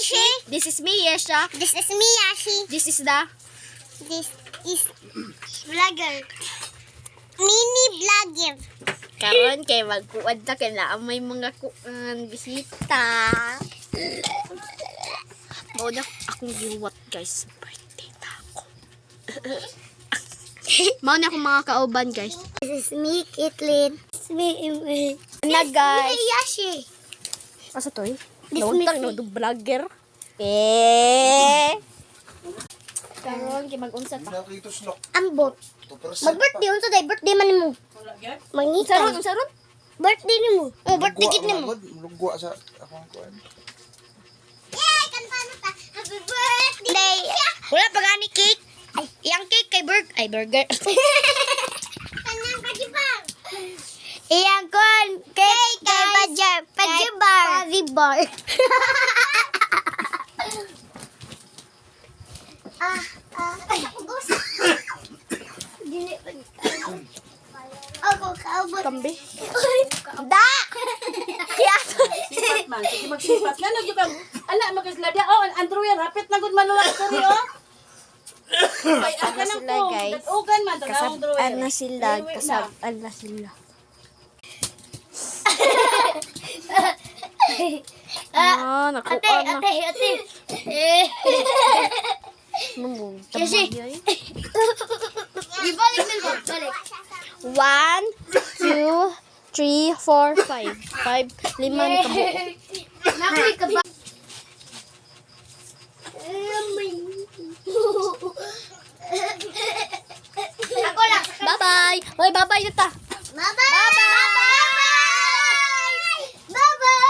Yashi. This is me, Yesha. This is me, Yashi. This is the... This is vlogger. Mini vlogger. Karon kay magkuad na kaya may mga bisita. Muna akong giwat guys. Birthday na ako. Mauna akong mga kauban guys. This is me, Caitlin. This is me, Na guys. Yashi. Asa to eh? This Nauntang me. no do vlogger. Karon kay mag-unsa ta. Ambot. Mag-birthday unsa day? Birthday man nimo. Mangita. Saron. Birthday nimo. Oh, birthday kit nimo. Lugwa sa akong kuan. Yay! Kanta na ta. Happy birthday! Wala pa gani cake. Ay, yang cake kay burger. Kanang kajibang. Iyang kon cake kay pajibar. Pajibar. Ubos. Dili pa. Ako kaubos. Kambi. Da! Sipat man, sige magsipat. Nga nagyo kang, ala, magaslada. Oh, Andrew yan, rapit na good man lang story, oh. Ay, aga na lang sila, po. guys. Datugan man, tanawang Drew. Kasab-an na sila. Kasab-an na sila. Nakuha na. Ate. Kasi. Ibalik na ba? Balik. 1, 2, 3, 4, 5. 5, 5 ni kabuo. Nakuha ka ba? Ako lang. Bye-bye. Hoy, bye-bye yun ta. Bye-bye. Bye-bye.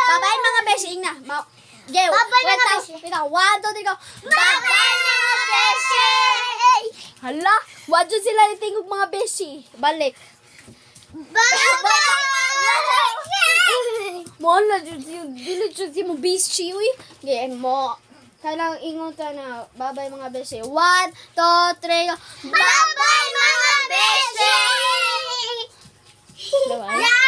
Bye-bye mga besing na. Gay, Bye-bye, wait mga lang. beshi. Wait lang. 1, 2, 3, go. Bye-bye mga beshi. Hala, wadyo sila itingog mga beshi. Balik. Bye-bye. Mo na dili jud si mo beshi uy. Gay mo. Kailang ingon ta na. Bye-bye mga beshi. 1, 2, 3, go. Bye-bye mga beshi. Diba? Yeah.